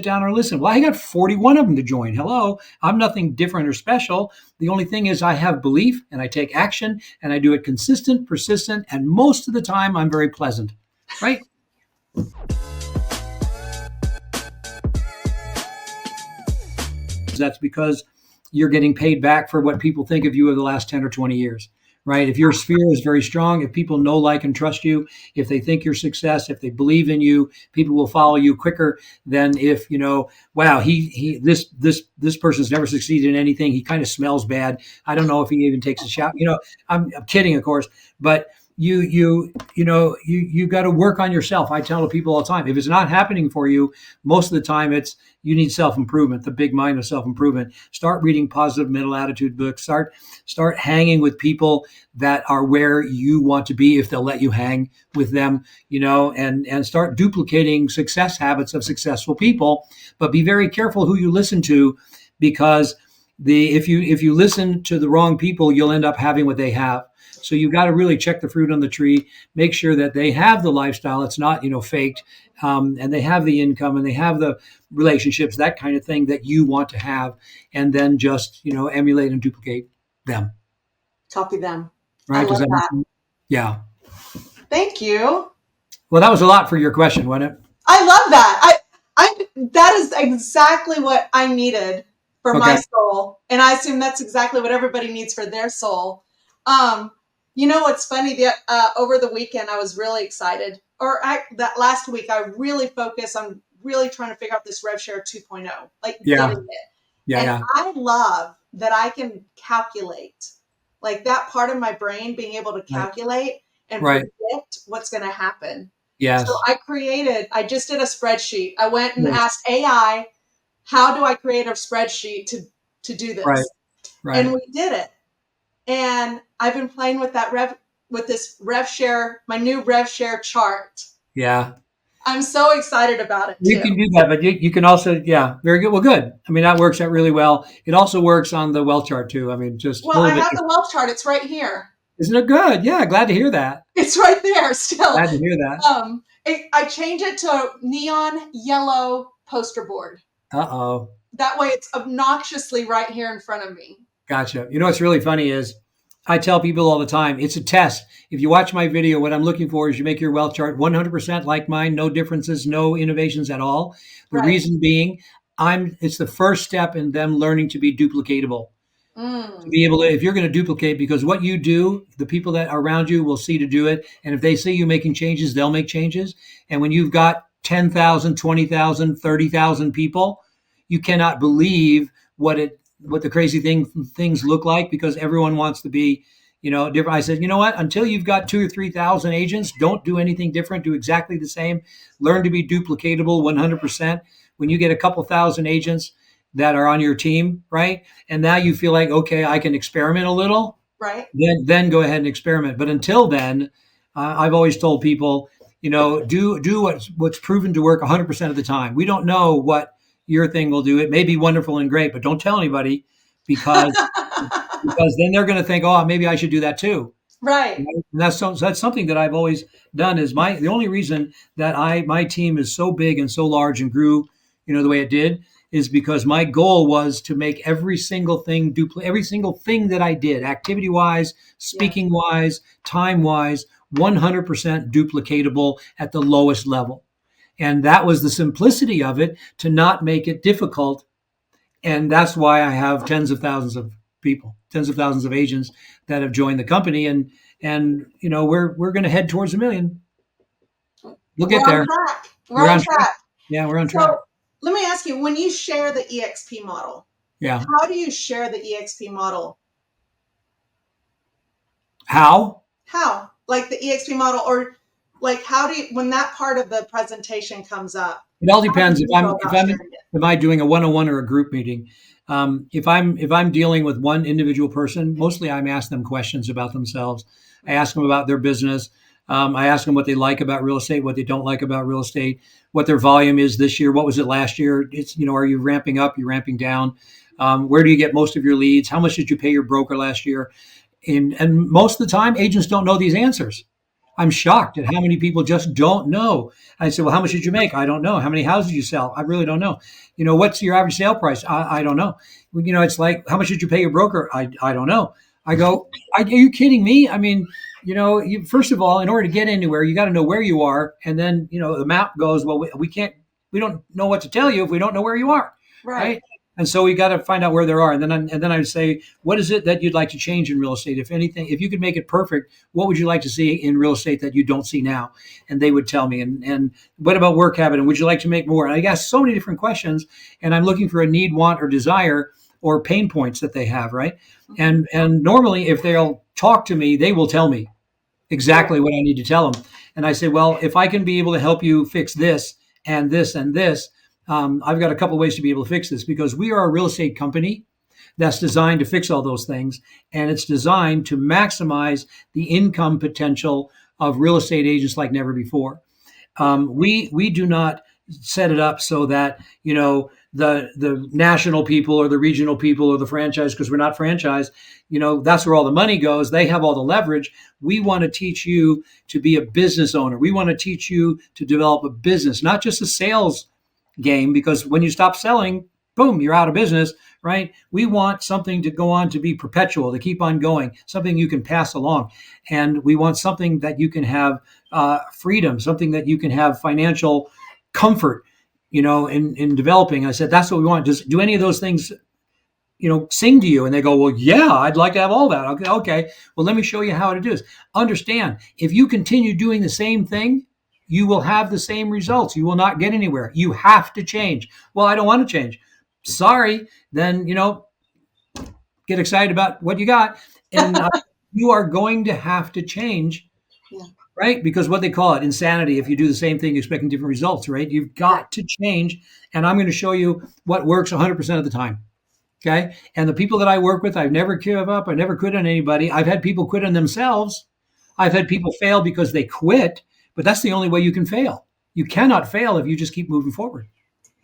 down or listen. Well, I got 41 of them to join. Hello, I'm nothing different or special. The only thing is I have belief and I take action and I do it consistent, persistent, and most of the time I'm very pleasant, right? That's because you're getting paid back for what people think of you over the last 10 or 20 years, right? If your sphere is very strong, if people know, like, and trust you, if they think your success, if they believe in you, people will follow you quicker than if, wow, this person's never succeeded in anything. He kind of smells bad. I don't know if he even takes a shower. I'm kidding, of course, but you got to work on yourself. I tell people all the time, if it's not happening for you, most of the time you need self-improvement, the big mind of self-improvement. Start reading positive mental attitude books. Start hanging with people that are where you want to be, if they'll let you hang with them, and start duplicating success habits of successful people. But be very careful who you listen to, because if you listen to the wrong people, you'll end up having what they have. So you got to really check the fruit on the tree, make sure that they have the lifestyle. It's not, faked, and they have the income and they have the relationships, that kind of thing that you want to have, and then just, emulate and duplicate them. Copy them. Right. I love that. Yeah. Thank you. Well, that was a lot for your question, wasn't it? I love that. That is exactly what I needed for my soul. And I assume that's exactly what everybody needs for their soul. What's funny, over the weekend, I was really excited. That last week, I really focused on really trying to figure out this RevShare 2.0, getting it. Yeah. I love that I can calculate, like that part of my brain being able to calculate and predict what's going to happen. Yes. So I just did a spreadsheet. I went and asked AI, how do I create a spreadsheet to do this? Right. And we did it. And I've been playing with this RevShare, my new RevShare chart. Yeah. I'm so excited about it too. You can do that, but you can also, very good. Well, good. I mean, that works out really well. It also works on the wealth chart too. I mean, I have the wealth chart. It's right here. Isn't it good? Yeah, glad to hear that. It's right there still. Glad to hear that. I changed it to neon yellow poster board. Uh-oh. That way it's obnoxiously right here in front of me. Gotcha. What's really funny is I tell people all the time, it's a test. If you watch my video, what I'm looking for is you make your wealth chart 100% like mine, no differences, no innovations at all. The reason being, it's the first step in them learning to be duplicatable. To be able to, if you're going to duplicate, because what you do, the people that are around you will see to do it. And if they see you making changes, they'll make changes. And when you've got 10,000, 20,000, 30,000 people, you cannot believe what the crazy things look like, because everyone wants to be, different. I said, you know what? Until you've got 2,000 or 3,000 agents, don't do anything different. Do exactly the same. Learn to be duplicatable 100%. When you get a couple thousand agents that are on your team, right? And now you feel like, okay, I can experiment a little, right? Then go ahead and experiment. But until then, I've always told people, do what's proven to work 100% of the time. We don't know what your thing will do. It may be wonderful and great, but don't tell anybody, because then they're going to think, oh, maybe I should do that too. Right. And that's something that I've always done. Is the only reason that my team is so big and so large and grew, the way it did, is because my goal was to make every single thing every single thing that I did, activity wise, speaking wise, time wise, 100% duplicatable at the lowest level. And that was the simplicity of it, to not make it difficult. And that's why I have tens of thousands of people, tens of thousands of agents that have joined the company. And we're going to head towards 1 million. We'll get there. We're on track. Yeah, we're on track. Let me ask you, when you share the EXP model, how do you share the EXP model? How? Like the EXP model, or like when that part of the presentation comes up? It all depends. Am I doing a one-on-one or a group meeting? If I'm dealing with one individual person, mostly I'm asking them questions about themselves. I ask them about their business. I ask them what they like about real estate, what they don't like about real estate, what their volume is this year, what was it last year? It's, are you ramping up? You're ramping down? Where do you get most of your leads? How much did you pay your broker last year? And most of the time, agents don't know these answers. I'm shocked at how many people just don't know. I said, well, how much did you make? I don't know. How many houses you sell? I really don't know. What's your average sale price? I don't know. It's like, how much did you pay your broker? I don't know. I go, are you kidding me? I mean, first of all, in order to get anywhere, you got to know where you are. And then, the map goes, well, we don't know what to tell you if we don't know where you are. Right. And so we got to find out where there are. And then I would say, what is it that you'd like to change in real estate? If anything, if you could make it perfect, what would you like to see in real estate that you don't see now? And they would tell me. And what about work habit? And would you like to make more? And I asked so many different questions, and I'm looking for a need, want, or desire or pain points that they have. Right. And normally, if they'll talk to me, they will tell me exactly what I need to tell them. And I say, well, if I can be able to help you fix this and this and this, I've got a couple of ways to be able to fix this, because we are a real estate company that's designed to fix all those things. And it's designed to maximize the income potential of real estate agents like never before. We do not set it up so that, the national people or the regional people or the franchise, because we're not franchised, that's where all the money goes. They have all the leverage. We want to teach you to be a business owner. We want to teach you to develop a business, not just a sales game, because when you stop selling, boom, you're out of business, right? We want something to go on to be perpetual, to keep on going, something you can pass along. And we want something that you can have freedom, something that you can have financial comfort, in developing. I said, that's what we want. Do any of those things, sing to you? And they go, well, yeah, I'd like to have all that. Okay. Well, let me show you how to do this. Understand, if you continue doing the same thing, you will have the same results. You will not get anywhere. You have to change. Well, I don't want to change. Sorry. Then, get excited about what you got. And you are going to have to change, right? Because what they call it, insanity, if you do the same thing, expecting different results, right? You've got to change. And I'm going to show you what works 100% of the time. Okay. And the people that I work with, I've never give up. I never quit on anybody. I've had people quit on themselves. I've had people fail because they quit. But that's the only way you can fail. You cannot fail if you just keep moving forward,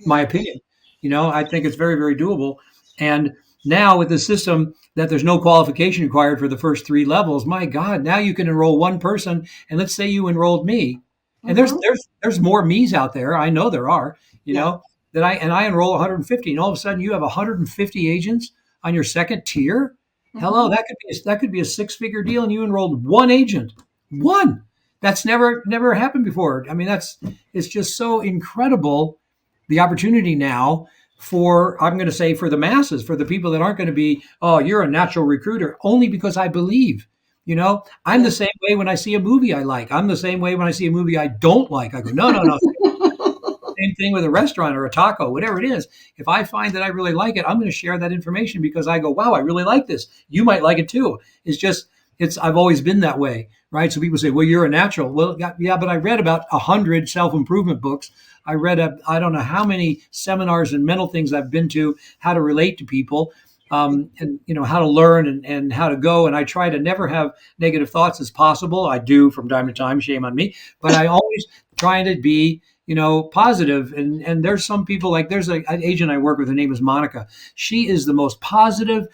my opinion. I think it's very, very doable. And now with the system that there's no qualification required for the first 3 levels, my God, now you can enroll one person. And let's say you enrolled me. And there's more me's out there. I know there are, that I enroll 150. And all of a sudden you have 150 agents on your second tier. Hello, that could be a 6-figure deal, and you enrolled one agent. One. That's never happened before. I mean, it's just so incredible, the opportunity now for, I'm going to say, for the masses, for the people that aren't going to be, oh, you're a natural recruiter, only because I believe. I'm the same way when I see a movie I like. I'm the same way when I see a movie I don't like. I go, no. Same thing with a restaurant or a taco, whatever it is. If I find that I really like it, I'm going to share that information because I go, wow, I really like this. You might like it too. I've always been that way, right? So people say, well, you're a natural. Well, yeah, but I read about 100 self-improvement books. I read, I don't know how many seminars and mental things I've been to, how to relate to people, and, how to learn and how to go. And I try to never have negative thoughts as possible. I do from time to time, shame on me, but I always try to be, positive. And there's some people, like there's an agent I work with, her name is Monica. She is the most positive,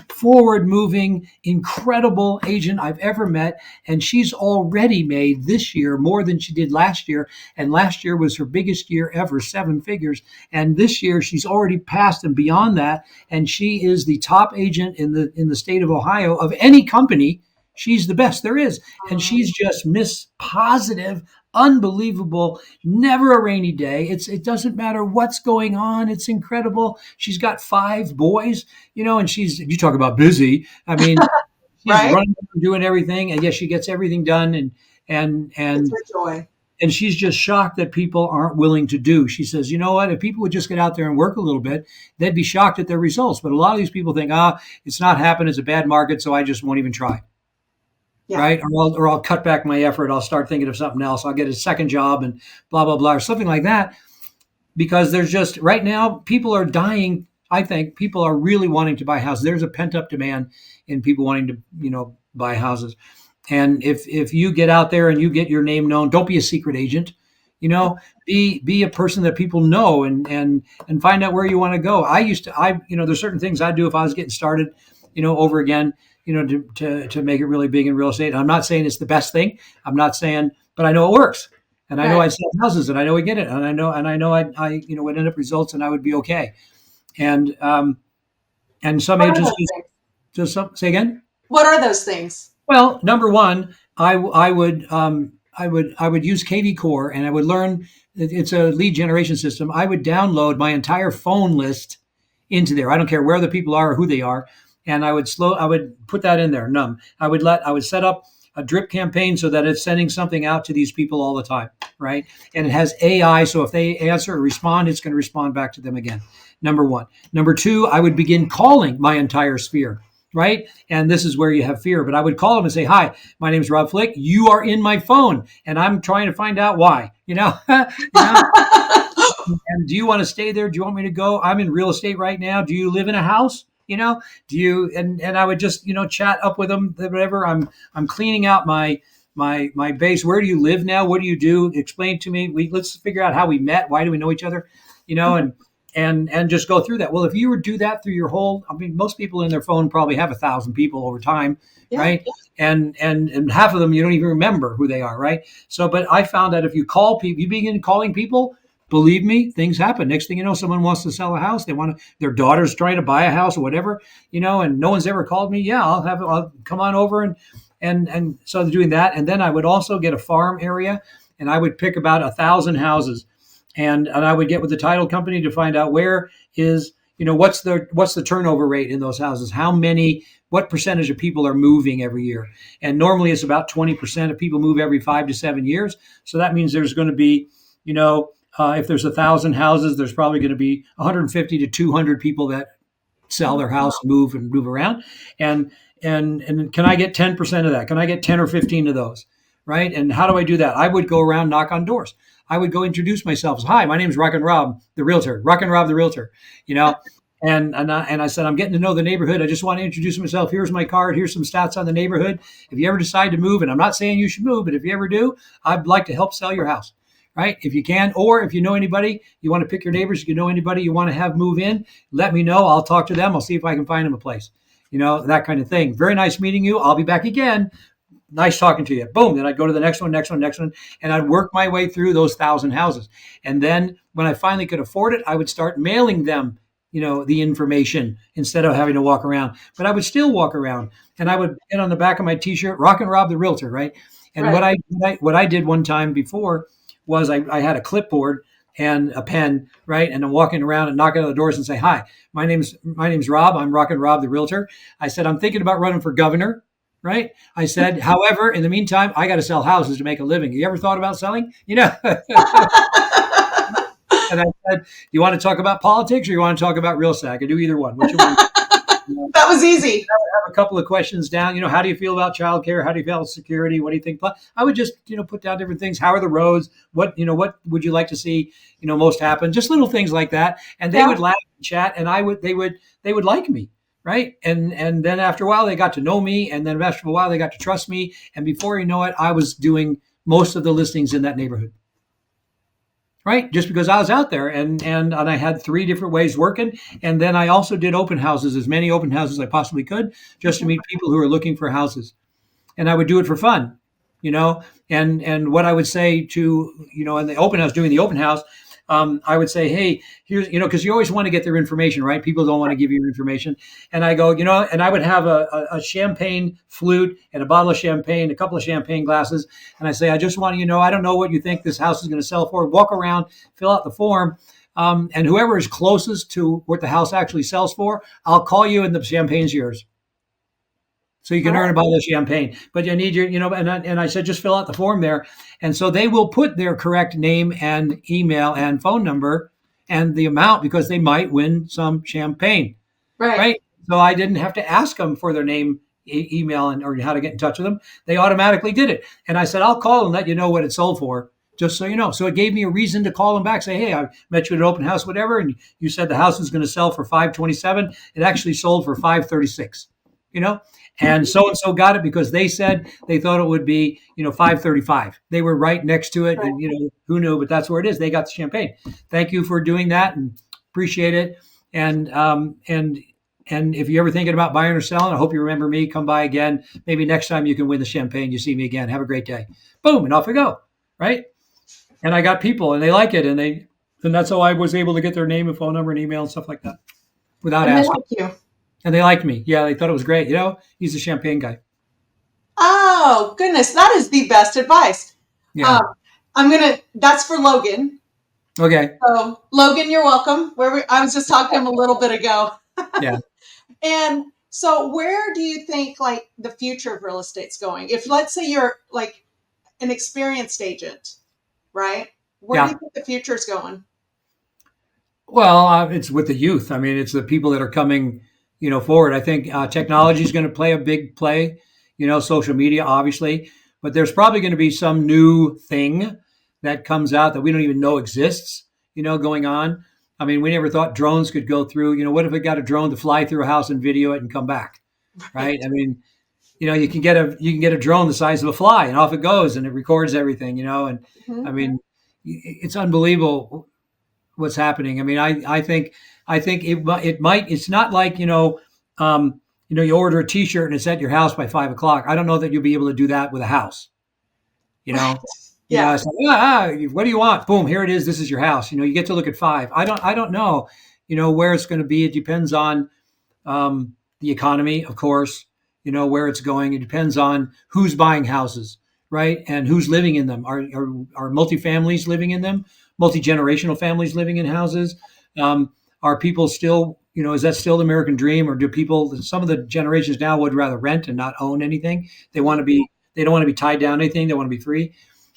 forward-moving, incredible agent I've ever met. And she's already made this year more than she did last year. And last year was her biggest year ever, 7 figures. And this year she's already passed and beyond that. And she is the top agent in the state of Ohio of any company. She's the best there is. And she's just Miss Positive, unbelievable, never a rainy day. It doesn't matter what's going on. It's incredible. She's got 5 boys, and you talk about busy. I mean, she's right? running, doing everything. And yes, she gets everything done. And it's her joy. And she's just shocked that people aren't willing to do. She says, you know what? If people would just get out there and work a little bit, they'd be shocked at their results. But a lot of these people think, it's not happening. It's a bad market. So I just won't even try. Yeah. Right. Or I'll cut back my effort. I'll start thinking of something else. I'll get a second job and blah, blah, blah, or something like that. Because there's just right now, people are dying. I think people are really wanting to buy houses. There's a pent up demand in people wanting to, buy houses. And if you get out there and you get your name known, don't be a secret agent, be a person that people know and find out where you want to go. There's certain things I'd do if I was getting started, over again. to make it really big in real estate. And I'm not saying it's the best thing. I'm not saying, but I know it works. And I know Right. I'd sell houses, and I know we get it, and I know I would end up results, and I would be okay. And some What are agents those things? say again. What are those things? Well, number one, I would use KV Core, and I would learn. It's a lead generation system. I would download my entire phone list into there. I don't care where the people are or who they are, and I would put that in there. I would set up a drip campaign so that it's sending something out to these people all the time, right? And it has AI, so if they answer or respond, it's going to respond back to them again. Number one. Number two, I would begin calling my entire sphere, right? And this is where you have fear, but I would call them and say, "Hi, my name is Rob Flick. You are in my phone, and I'm trying to find out why." You know, and do you want to stay there? Do you want me to go? I'm in real estate right now. Do you live in a house? Do you? And I would just chat up with them. Whatever. I'm cleaning out my base. Where do you live now? What do you do? Explain to me. Let's figure out how we met. Why do we know each other? And just go through that. Well, if you would do that through your whole, I mean, most people in their phone probably have 1,000 people over time, Yeah. right? And half of them you don't even remember who they are, right? So, but I found that if you call people, you begin calling people. Believe me, things happen. Next thing you know, someone wants to sell a house. Their daughter's trying to buy a house or whatever, and no one's ever called me. Yeah, I'll come on over and so doing that. And then I would also get a farm area, and I would pick about 1,000 houses, and I would get with the title company to find out where is what's the turnover rate in those houses, what percentage of people are moving every year, and normally it's about 20% of people move every 5 to 7 years. So that means there's going to be if there's 1,000 houses, there's probably going to be 150 to 200 people that sell their house, move around, and can I get 10% of that? Can I get 10 or 15 of those? Right? And how do I do that? I would go around, knock on doors. I would go introduce myself as, "Hi, my name is Rock and Rob, the realtor. Rock and Rob, the realtor." And I said, "I'm getting to know the neighborhood. I just want to introduce myself. Here's my card. Here's some stats on the neighborhood. If you ever decide to move, and I'm not saying you should move, but if you ever do, I'd like to help sell your house." Right? If you can, or if you know anybody, you want to pick your neighbors, if you know anybody you want to have move in, let me know. I'll talk to them. I'll see if I can find them a place. That kind of thing. Very nice meeting you. I'll be back again. Nice talking to you. Boom. Then I'd go to the next one, and I'd work my way through those 1,000 houses. And then when I finally could afford it, I would start mailing them, the information instead of having to walk around. But I would still walk around, and I would get on the back of my T-shirt, "Rock and Rob the Realtor," right? And Right. what I did one time before was I had a clipboard and a pen, right? And I'm walking around and knocking on the doors and say, "Hi, my name's Rob. I'm Rock and Rob the Realtor." I said, "I'm thinking about running for governor." Right? I said, "However, in the meantime, I got to sell houses to make a living. You ever thought about selling?" And I said, "Do you want to talk about politics or you want to talk about real estate? I can do either one. Which one?" That was easy. Have a couple of questions down. How do you feel about childcare? How do you feel about security? What do you think? I would just, put down different things. How are the roads? What would you like to see, most happen? Just little things like that. And they would laugh and chat, and they would like me. Right. And then after a while, they got to know me. And then after a while, they got to trust me. And before you know it, I was doing most of the listings in that neighborhood. Right. Just because I was out there and I had 3 different ways working. And then I also did open houses, as many open houses as I possibly could, just to meet people who are looking for houses. And I would do it for fun, and what I would say to, in the open house, doing the open house, I would say, "Hey, here's, because you always want to get their information, right? People don't want to give you information." And I go, and I would have a champagne flute and a bottle of champagne, a couple of champagne glasses. And I say, "I just want to, I don't know what you think this house is going to sell for. Walk around, fill out the form. And whoever is closest to what the house actually sells for, I'll call you and the champagne's yours. So you can earn a bottle of champagne, but you need your, and I said, just fill out the form there." And so they will put their correct name and email and phone number and the amount, because they might win some champagne. Right. So I didn't have to ask them for their name, email, or how to get in touch with them. They automatically did it. And I said, "I'll call and let you know what it sold for, just so you know." So it gave me a reason to call them back, say, "Hey, I met you at an open house, whatever. And you said the house was going to sell for 527. It actually sold for 536, and so got it because they said they thought it would be, 535. They were right next to it. And, who knew, but that's where it is. They got the champagne. Thank you for doing that and appreciate it. And and if you're ever thinking about buying or selling, I hope you remember me. Come by again. Maybe next time you can win the champagne. You see me again. Have a great day. Boom, and off we go. Right. And I got people, and they like it, and that's how I was able to get their name and phone number and email and stuff like that without And they asking. like you. And they liked me. Yeah, they thought it was great. He's a champagne guy. Oh, goodness. That is the best advice. Yeah. That's for Logan. Okay. So, Logan, you're welcome. I was just talking to him a little bit ago. Yeah. And so, where do you think like the future of real estate's going? If let's say you're like an experienced agent, right? Where do Yeah. you think the future is going? Well, it's with the youth. I mean, it's the people that are coming, forward. I think technology is going to play a big play. Social media, obviously, but there's probably going to be some new thing that comes out that we don't even know exists. Going on. I mean, we never thought drones could go through. What if it got a drone to fly through a house and video it and come back? Right. I mean, you can get a drone the size of a fly and off it goes and it records everything. And Mm-hmm. I mean, it's unbelievable what's happening. I mean, I think it might. It's not like you order a T-shirt and it's at your house by 5 o'clock. I don't know that you'll be able to do that with a house. You Right. know, Yeah. it's like, what do you want? Boom, here it is. This is your house. You get to look at five. I don't know. Where it's going to be. It depends on the economy, of course. Where it's going. It depends on who's buying houses, right, and who's living in them. Are multifamilies living in them? Multi-generational families living in houses? Are people still, is that still the American dream, or do people? Some of the generations now would rather rent and not own anything. They want to be. They don't want to be tied down to anything. They want to be free.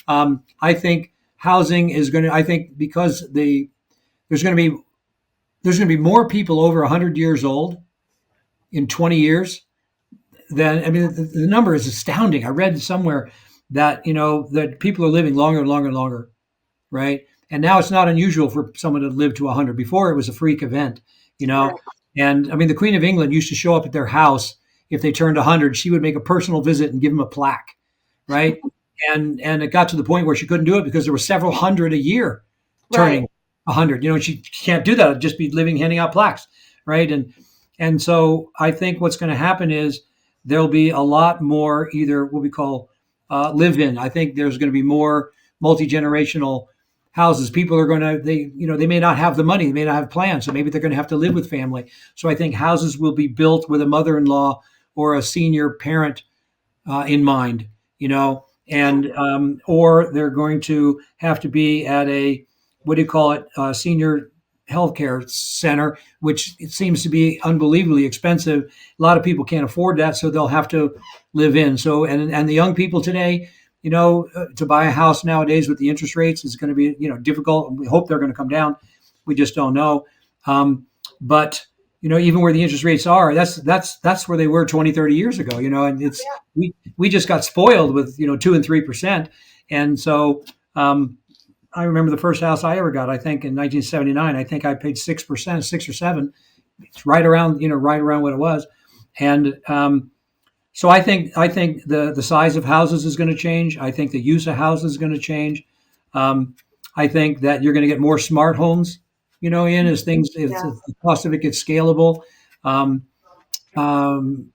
I think housing is going to. I think because there's going to be more people over 100 years old in 20 years. Then I mean the number is astounding. I read somewhere that that people are living longer and longer and longer, right? And now it's not unusual for someone to live to 100. Before it was a freak event, you know. Right. And I mean the Queen of England used to show up at their house if they turned 100. She would make a personal visit and give them a plaque, right? And it got to the point where she couldn't do it because there were several hundred a year Right. turning 100. She can't do that. It'd just be living handing out plaques, right? And so I think what's going to happen is there'll be a lot more either what we call live-in. I think there's going to be more multi-generational houses. People are going to they may not have the money, they may not have plans, so maybe they're going to have to live with family. So I think houses will be built with a mother-in-law or a senior parent in mind, and or they're going to have to be at a what do you call it, senior healthcare center, which it seems to be unbelievably expensive. A lot of people can't afford that, so they'll have to live in. So and the young people today, to buy a house nowadays with the interest rates is going to be difficult. We hope they're going to come down. We just don't know. But even where the interest rates are, that's where they were 20, 30 years ago, and it's we just got spoiled with 2 and 3%. And so I remember the first house I ever got, I think in 1979, I think I paid 6%, 6 or 7. It's right around what it was. And so I think the size of houses is going to change. I think the use of houses is going to change. I think that you're going to get more smart homes, in as things, if Yeah. the cost of it gets scalable. Um, um,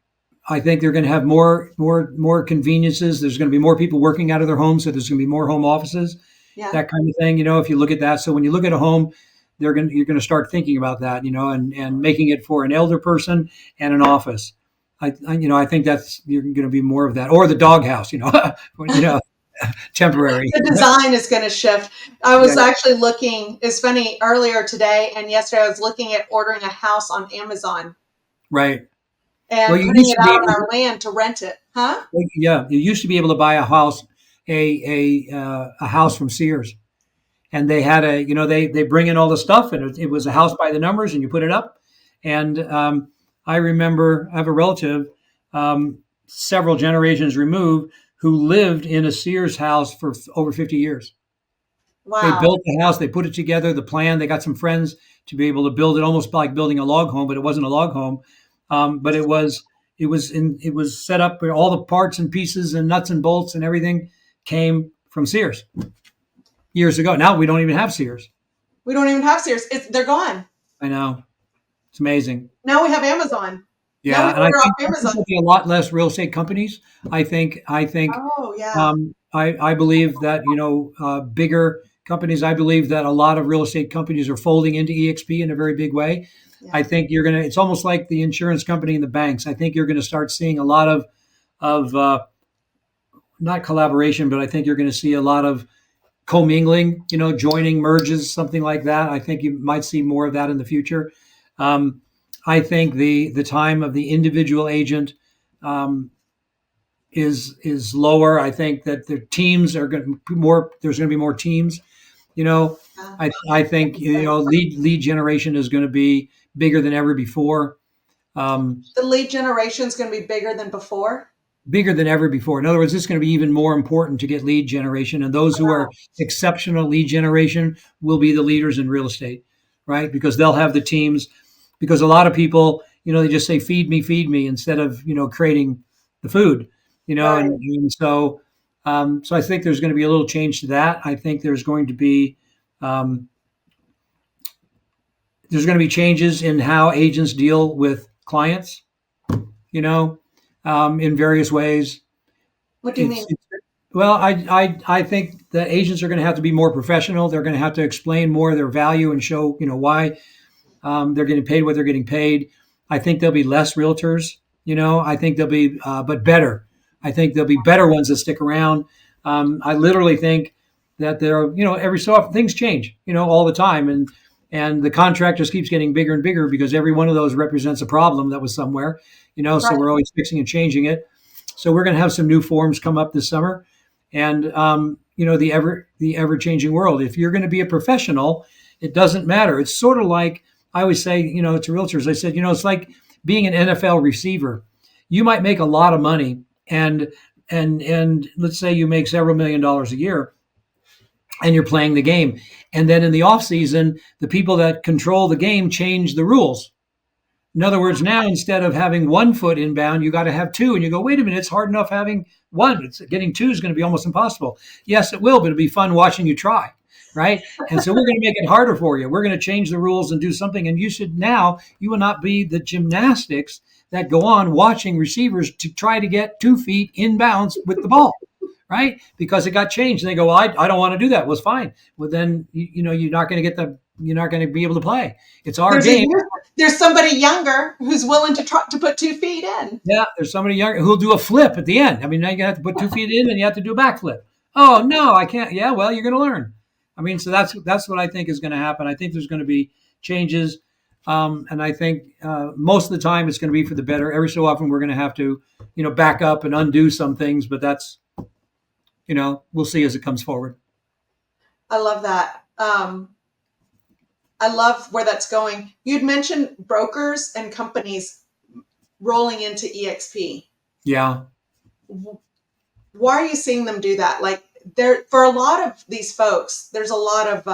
I think they're going to have more conveniences. There's going to be more people working out of their homes, so there's going to be more home offices, Yeah. that kind of thing. If you look at that, so when you look at a home, you're going to start thinking about that, and making it for an elder person and an office. I think that's you're going to be more of that, or the doghouse, temporary. The design is going to shift. I was Yeah, actually looking, it's funny, earlier today and yesterday, I was looking at ordering a house on Amazon right. Well, and you putting used it to be out on able our land to rent it. Huh? yeah, you used to be able to buy a house, a house from Sears, and they had they bring in all the stuff, and it was a house by the numbers, and you put it up. And I remember I have a relative, several generations removed, who lived in a Sears house for over 50 years. They Wow. built the house, they put it together, the plan. They got some friends to be able to build it, almost like building a log home, but it wasn't a log home. But it was set up where all the parts and pieces and nuts and bolts and everything came from Sears years ago. Now we don't even have Sears. We don't even have Sears. They're gone. I know. It's amazing. Now we have Amazon. Now we Yeah, and order off I think Amazon. there'll be a lot less real estate companies. I think Oh yeah, I believe that bigger companies. I believe that a lot of real estate companies are folding into EXP in a very big way. yeah. I think you're gonna. It's almost like the insurance company and the banks. I think you're going to start seeing a lot of not collaboration, but I think you're going to see a lot of commingling. Joining merges, something like that. I think you might see more of that in the future. Um, I think the time of the individual agent um, is lower. I think that the teams are going to be more. There's going to be more teams. You know, Yeah. I think lead generation is going to be bigger than ever before. Um, The lead generation is going to be bigger than before. Bigger than ever before. In other words, it's going to be even more important to get lead generation, and those who are exceptional lead generation will be the leaders in real estate, right? Because they'll have the teams. Because a lot of people, they just say feed me instead of creating the food, Right. and so I think there's going to be a little change to that. I think um, there's going to be changes in how agents deal with clients, in various ways. What do you mean? It's Well, I think that agents are going to have to be more professional. They're going to have to explain more of their value and show why they're getting paid what they're getting paid. I think there'll be less realtors. I think there'll be, but better. I think there'll be better ones that stick around. I literally think that every so often things change, all the time, and the contract just keeps getting bigger and bigger because every one of those represents a problem that was somewhere, so Right. we're always fixing and changing it. So we're going to have some new forms come up this summer, and the ever changing world. If you're going to be a professional, it doesn't matter. It's sort of like I always say, to realtors, I said, it's like being an NFL receiver. You might make a lot of money, and let's say you make several $1,000,000 a year, and you're playing the game, and then in the off season, the people that control the game change the rules. In other words, now instead of having 1 foot inbound, you got to have two. And you go, wait a minute, it's hard enough having one. It's getting two is going to be almost impossible. Yes, it will, but it'll be fun watching you try. Right. And so we're going to make it harder for you. We're going to change the rules and do something. And you will not be the gymnastics that go on watching receivers to try to get 2 feet inbounds with the ball. Right. Because it got changed. And they go, well, I don't want to do that. Well, it's fine. Well, then, you're not going to you're not going to be able to play. It's our There's game. there's somebody younger who's willing to try to put 2 feet in. Yeah, there's somebody younger who'll do a flip at the end. I mean, now you have to put 2 feet in, and you have to do a backflip. Oh no, I can't. Yeah, well, you're going to learn. I mean, so that's what I think is going to happen. I think there's going to be changes, and I think most of the time it's going to be for the better. Every so often we're going to have to, back up and undo some things, but that's, we'll see as it comes forward. I love that. I love where that's going. You'd mentioned brokers and companies rolling into EXP. Yeah. Why are you seeing them do that? Like for a lot of these folks, there's a lot of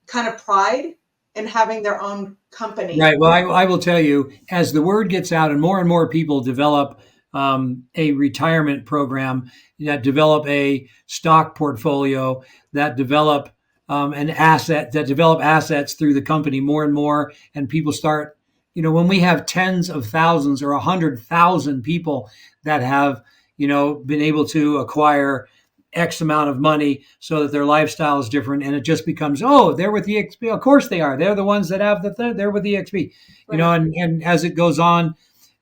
kind of pride in having their own company. Right. Well, I will tell you, as the word gets out and more people develop a retirement program, that develop a stock portfolio, that develop that develop assets through the company more and more, and people start, when we have tens of thousands or 100,000 people that have, been able to acquire X amount of money so that their lifestyle is different, and it just becomes, oh, they're with EXP. Of course they are. They're the ones that have they're with EXP. Right. And as it goes on,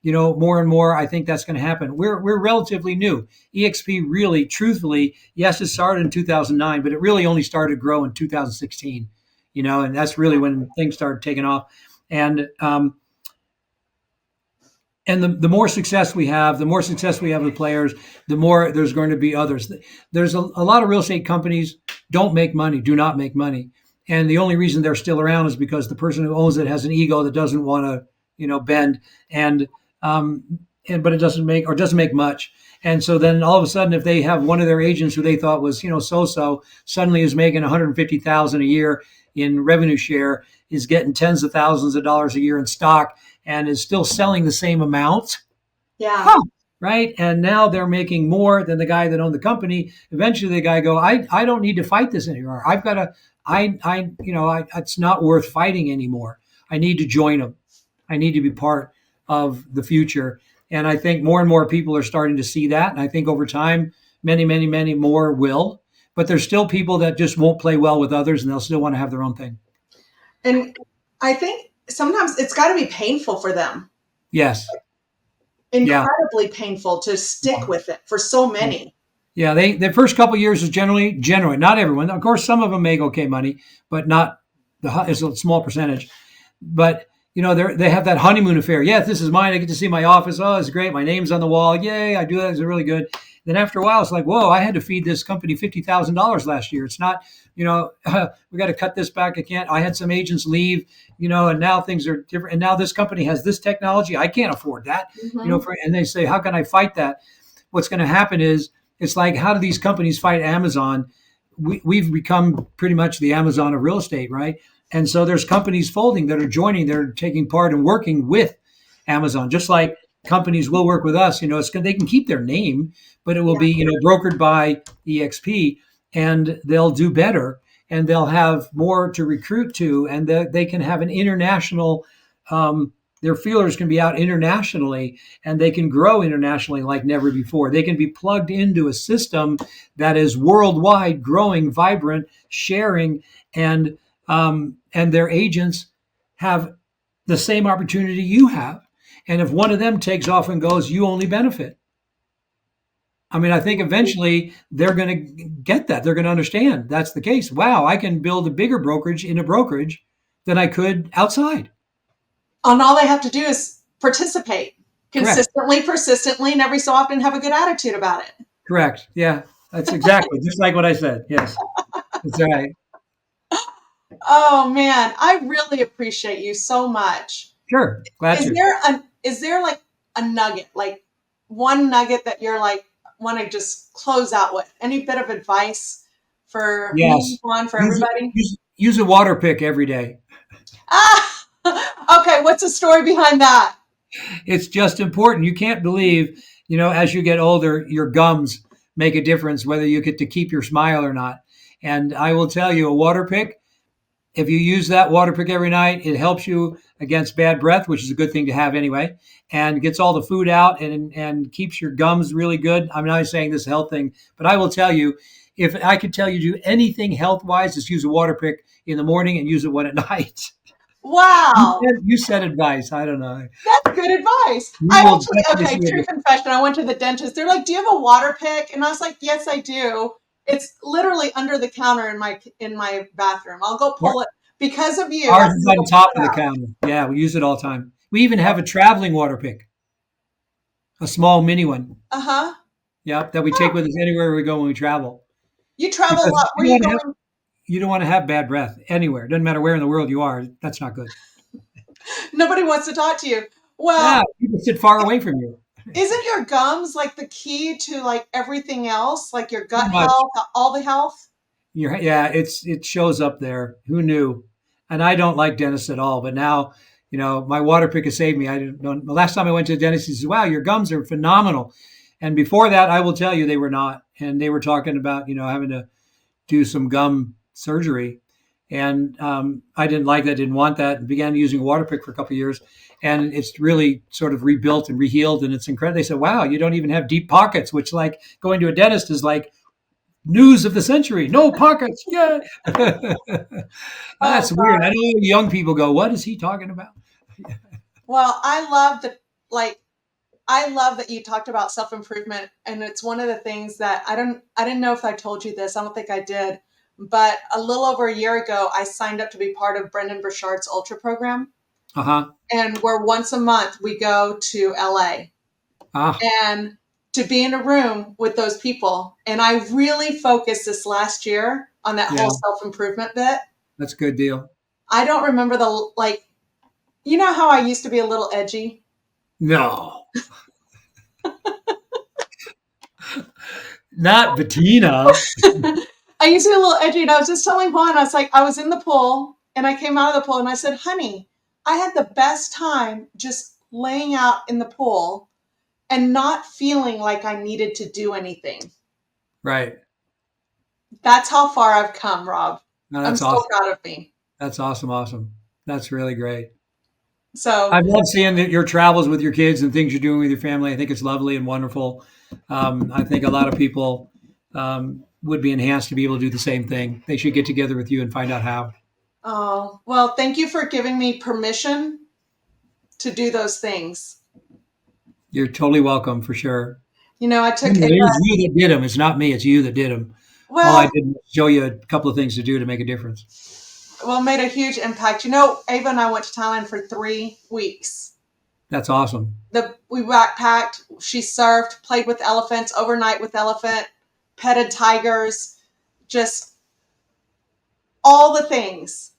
more and more, I think that's going to happen. We're relatively new. EXP really, truthfully, yes, it started in 2009, but it really only started to grow in 2016. And that's really when things started taking off. And the more success we have, with players, the more there's going to be others. There's a lot of real estate companies do not make money. And the only reason they're still around is because the person who owns it has an ego that doesn't want to, bend. But it doesn't make much. And so then all of a sudden, if they have one of their agents who they thought was, so suddenly is making 150,000 a year in revenue share, is getting tens of thousands of dollars a year in stock, and is still selling the same amount. Yeah. Right. And now they're making more than the guy that owned the company. Eventually the guy go, I don't need to fight this anymore. I've got to, it's not worth fighting anymore. I need to join them. I need to be part of the future. And I think more and more people are starting to see that. And I think over time, many, many, many more will. But there's still people that just won't play well with others and they'll still want to have their own thing. And I think sometimes it's got to be painful for them. Yes. Yeah. Incredibly painful to stick with it for so many. Yeah. The first couple of years is generally, not everyone. Of course, some of them make okay money, but not it's a small percentage. But they have that honeymoon affair. Yeah, this is mine. I get to see my office. Oh, it's great. My name's on the wall. Yay, I do that. It's really good. Then after a while, it's like, whoa, I had to feed this company $50,000 last year. It's not, we got to cut this back. I had some agents leave, and now things are different. And now this company has this technology. I can't afford that, and they say, how can I fight that? What's going to happen is, it's like, how do these companies fight Amazon? We've become pretty much the Amazon of real estate, right? And so there's companies folding that are joining, they're taking part and working with Amazon, just like companies will work with us. They can keep their name, but it will be, brokered by EXP, and they'll do better and they'll have more to recruit to, and they can have an international, their feelers can be out internationally and they can grow internationally like never before. They can be plugged into a system that is worldwide, growing, vibrant, sharing, and their agents have the same opportunity you have. And if one of them takes off and goes, you only benefit. I mean, I think eventually they're going to get that. They're going to understand that's the case. Wow, I can build a bigger brokerage in a brokerage than I could outside. And all they have to do is participate consistently, Correct. Persistently, and every so often have a good attitude about it. Correct. Yeah, that's exactly just like what I said. Yes, that's right. Oh man, I really appreciate you so much. Sure. Glad to. Is there like a nugget, like one nugget that you're like want to just close out with? Any bit of advice for me, Juan, for everybody? Use a water pick every day. Okay. What's the story behind that? It's just important. You can't believe, as you get older, your gums make a difference whether you get to keep your smile or not. And I will tell you, a water pick, if you use that water pick every night, it helps you against bad breath, which is a good thing to have anyway, and gets all the food out and keeps your gums really good. I'm not saying this health thing, but I will tell you, if I could tell you to do anything health-wise, just use a water pick in the morning and use it one at night. Wow. You said advice. I don't know. That's good advice. True confession. I went to the dentist. They're like, do you have a water pick? And I was like, yes, I do. It's literally under the counter in my bathroom. I'll go pull it because of you. Ours is on top of the counter. Yeah, we use it all the time. We even have a traveling water pick, a small mini one. Uh-huh. Yeah, that we take with us anywhere we go when we travel. You travel a lot. Where are you going? You don't want to have bad breath anywhere. It doesn't matter where in the world you are. That's not good. Nobody wants to talk to you. Well, people sit far away from you. Isn't your gums like the key to like everything else, like your gut health, all the health? It shows up there. Who knew? And I don't like dentists at all. But now, my water pick has saved me. The last time I went to the dentist, he says, "Wow, your gums are phenomenal." And before that, I will tell you, they were not. And they were talking about, having to do some gum surgery. And I didn't like that, didn't want that, and began using a water pick for a couple of years. And it's really sort of rebuilt and rehealed. And it's incredible. They said, wow, you don't even have deep pockets, which like going to a dentist is like news of the century. No pockets. Yeah. That's weird. I know young people go, what is he talking about? Well, I love that you talked about self-improvement. And it's one of the things that I didn't know if I told you this. I don't think I did. But a little over a year ago, I signed up to be part of Brendan Burchard's Ultra program. Uh-huh. And where once a month we go to LA and to be in a room with those people. And I really focused this last year on that whole self-improvement bit. That's a good deal. I don't remember how I used to be a little edgy? No. Not Bettina. I used to be a little edgy, and I was just telling Juan, I was like, I was in the pool and I came out of the pool and I said, honey, I had the best time just laying out in the pool and not feeling like I needed to do anything. Right. That's how far I've come, Rob. No, that's I'm so proud of me. That's awesome. Awesome. That's really great. So, I love seeing that your travels with your kids and things you're doing with your family. I think it's lovely and wonderful. I think a lot of people would be enhanced to be able to do the same thing. They should get together with you and find out how. oh, well, thank you for giving me permission to do those things. You're totally welcome for sure. I took It Ava. is you that did them. It's not me. It's you that did them. All I Well, did was show you a couple of things to do to make a difference. made a huge impact. Ava and I went to Thailand for 3 weeks. That's awesome. We backpacked. She surfed, played with elephants, overnight with elephant, petted tigers, just all the things.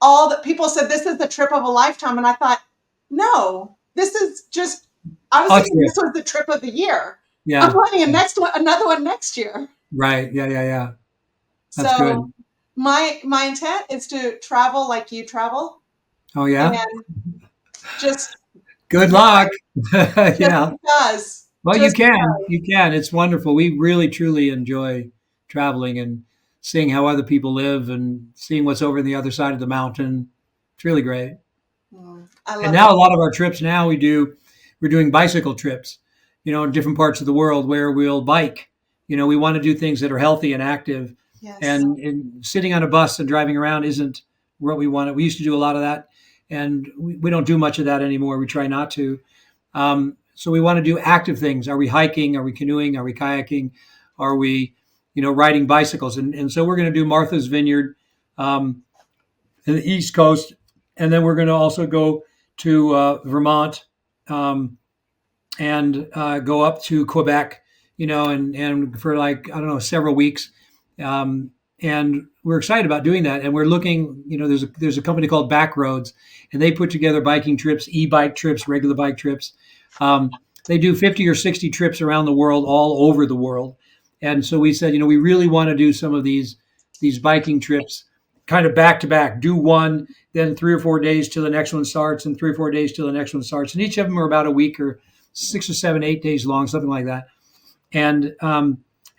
All that people said this is the trip of a lifetime, and I thought, no, this is just. I was Oh, thinking this was the trip of the year. I'm yeah. planning another one next year. Right. Yeah. Yeah. Yeah. That's good. So my intent is to travel like you travel, Oh, yeah. and just Good luck. just Yeah. because, Well, you just can. because. You can. It's wonderful. We really, truly enjoy traveling and seeing how other people live and seeing what's over on the other side of the mountain. It's really great. I And love now it. a lot of our trips now we're doing bicycle trips, in different parts of the world where we'll bike. We want to do things that are healthy and active. Yes. And sitting on a bus and driving around isn't what we want. We used to do a lot of that, and we don't do much of that anymore. We try not to. So we want to do active things. Are we hiking? Are we canoeing? Are we kayaking? Are we, riding bicycles? And so we're going to do Martha's Vineyard in the East Coast, and then we're going to also go to Vermont and go up to Quebec, and for like I don't know several weeks. And we're excited about doing that. And we're looking, there's a company called Backroads, and they put together biking trips, e-bike trips, regular bike trips. They do 50 or 60 trips around the world, all over the world. And so we said, we really want to do some of these biking trips kind of back to back. Do one, then 3 or 4 days till the next one starts, and 3 or 4 days till the next one starts. And each of them are about a week or 6 or 7, 8 days long, something like that. And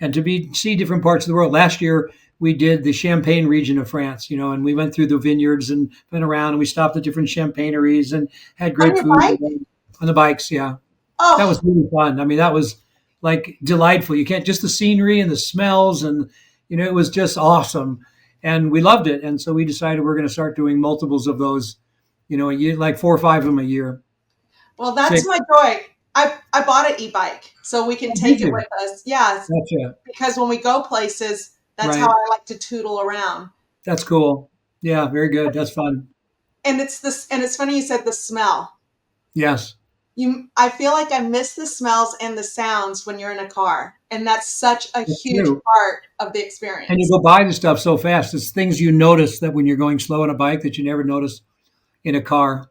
to see different parts of the world. Last year we did the Champagne region of France, and we went through the vineyards and went around, and we stopped at different champagneries and had On great your food bike? on the bikes. Yeah, that Oh, was really fun. I mean, that was like delightful. You can't just the scenery and the smells, and it was just awesome, and we loved it. And so we decided we're going to start doing multiples of those, a year, like 4 or 5 of them a year. well, that's 6. my joy. I bought an e-bike so we can Oh, did take it you? with us. Yes, Gotcha. because when we go places, that's how Right. I like to tootle around. That's cool. Yeah, very good. That's fun. And it's funny you said the smell. Yes. I feel like I miss the smells and the sounds when you're in a car, and that's such a That's huge true. part of the And you experience. go by the stuff so fast. It's things you notice that when you're going slow on a bike that you never notice in a car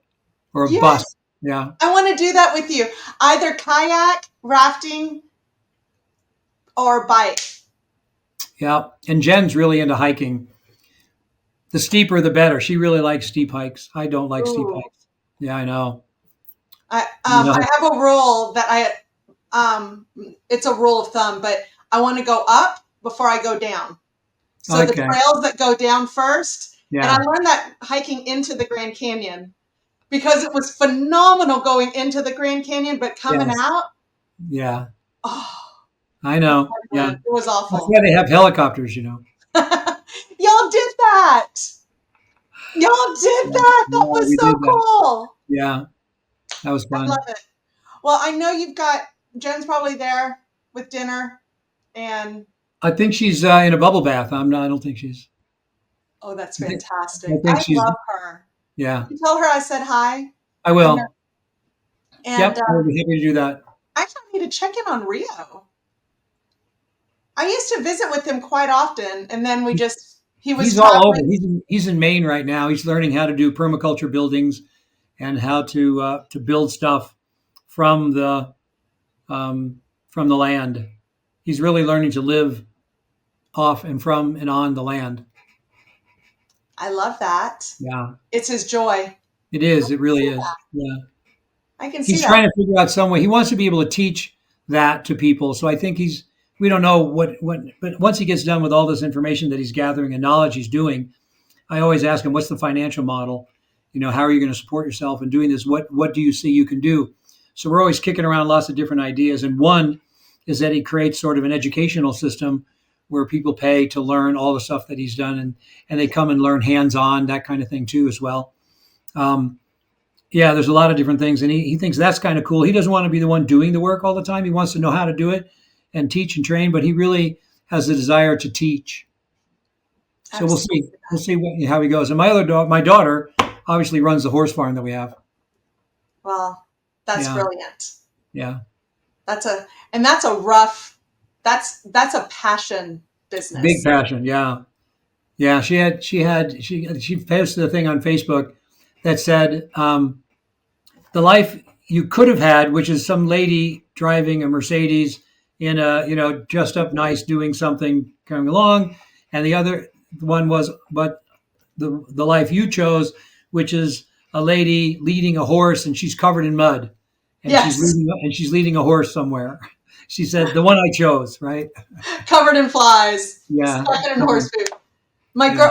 or a bus. Yes, Yeah. I want to do that with you. Either kayak, rafting, or bike. Yeah. And Jen's really into hiking. The steeper, the better. She really likes steep hikes. I don't like steep Ooh. hikes. Yeah, I know. I have a rule that it's a rule of thumb, but I want to go up before I go down. So the Okay. trails that go down first, and I Yeah. learned that hiking into the Grand Canyon because it was phenomenal going into the Grand Canyon, but coming Yes. out, Yeah. oh, I know. Yeah. it was That's awful. why they have helicopters. Y'all did that. Y'all did Yeah. that. That Yeah, was we so did that. cool. Yeah. That was I love fun. it. Well, I know you've got Jen's probably there with dinner, and I think she's in a bubble bath. I'm not. I don't think she's. oh, that's I think. I fantastic. think I she's. love her. Yeah. You tell her I said hi. I And will. and Yep. I will be happy to do that. actually, I need to check in on Rio. I used to visit with him quite often, and then he was He's all over. traveling. He's in Maine right now. He's learning how to do permaculture buildings and how to build stuff from the from the land. He's really learning to live off and from and on the land. I love that. Yeah, It's his joy. it is. It really is. Yeah, I can see he's that. trying to figure out some way. He wants to be able to teach that to people. So I think he's. We don't know but once he gets done with all this information that he's gathering and knowledge he's doing, I always ask him, "What's the financial model?" How are you going to support yourself in doing this? What do you see you can do? So we're always kicking around lots of different ideas. And one is that he creates sort of an educational system where people pay to learn all the stuff that he's done, and they come and learn hands-on, that kind of thing too as well. Um, yeah, there's a lot of different things, and he thinks that's kind of cool. He doesn't want to be the one doing the work all the time. He wants to know how to do it and teach and train, but he really has the desire to teach. So we'll see. Absolutely. We'll see how he goes. And my daughter, obviously runs the horse farm that we have. Well, that's Yeah, brilliant. yeah, That's a rough, that's a passion big business. passion. Yeah, yeah. She posted a thing on Facebook that said the life you could have had, which is some lady driving a Mercedes in a dressed up nice, doing something, coming along, and the other one was, but the life you chose, which is a lady leading a horse, and she's covered in mud, and Yes, she's leading a horse somewhere. She said the one I chose, right? covered in flies, Yeah, stuck in horse food. yeah,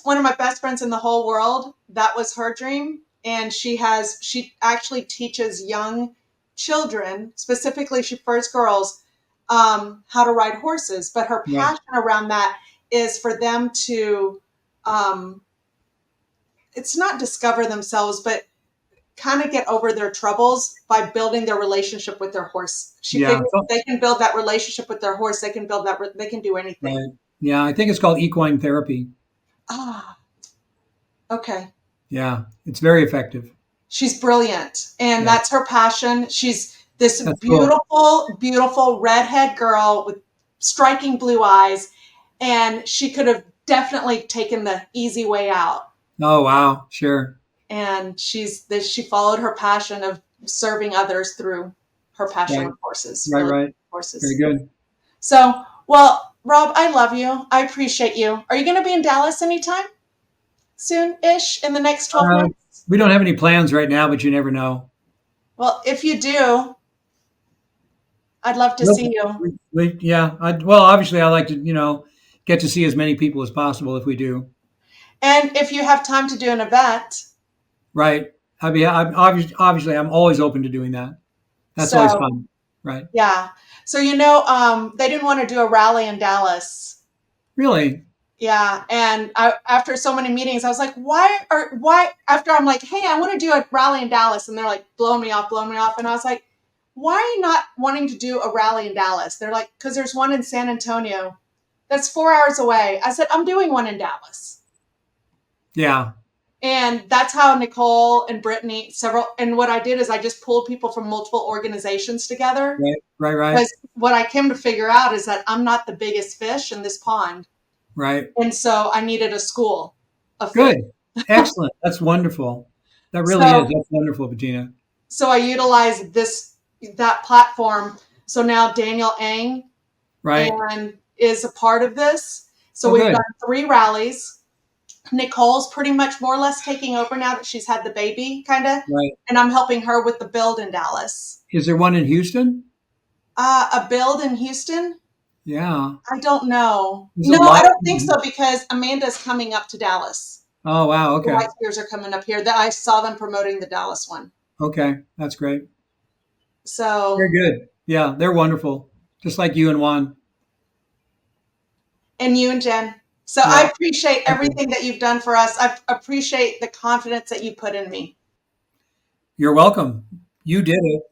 One of my best friends in the whole world, that was her dream. And she actually teaches young children, specifically she first girls, how to ride horses. But her right. passion around that is for them to, um, it's not discover themselves, but kind of get over their troubles by building their relationship with their horse. She Yeah, figures if they can build that relationship with their horse, they can do anything. right. Yeah, I think it's called equine therapy. Ah, okay. Yeah, it's very effective. She's brilliant, and Yeah, that's her passion. She's this that's cool. beautiful, beautiful redhead girl with striking blue eyes, and she could have definitely taken the easy way out. Oh wow, sure. And she followed her passion of serving others through her passion Right, with horses, right, really right. Very horses. good. So, well, Rob, I love you. I appreciate you. Are you going to be in Dallas anytime soon-ish in the next 12 Uh, months? we don't have any plans right now, but you never know. Well, if you do, I'd love to Nope. see you. Yeah. Well, obviously, I like to, get to see as many people as possible if we do. And if you have time to do an event, Right. Obviously, I'm always open to doing that. That's always so fun. Right. yeah. So they didn't want to do a rally in Dallas. Really. Yeah, and after so many meetings, I was like, why? After I'm like, hey, I want to do a rally in Dallas, and they're like, blowing me off, and I was like, why are you not wanting to do a rally in Dallas? They're like, because there's one in San Antonio, that's 4 hours away. I said, I'm doing one in Dallas. Yeah. And that's how Nicole and Brittany, and what I did is I just pulled people from multiple organizations together. Right. Right. Right. Because what I came to figure out is that I'm not the biggest fish in this pond. Right. And so I needed a school of fish. Good. Excellent. That's wonderful. That really is. So, That's wonderful, Bettina. so I utilized that platform. So now Daniel Ang Right. and is a part of this. So Oh, we've good. done 3 rallies. Nicole's pretty much more or less taking over now that she's had the baby, kind of, Right. and I'm helping her with the build in Dallas. Is there one in Houston? A build in Houston? Yeah. I don't know. There's a No, I lot. don't think so because Amanda's coming up to Dallas. Oh, wow. The Okay. White Spears are coming up here. That I saw them promoting the Dallas one. Okay. That's great. Very So, good. Yeah. They're wonderful. Just like you and Juan. and you and Jen. So I Yeah. appreciate Thank you. everything that you've done for us. I appreciate the confidence that you put in me. You're welcome. You did it.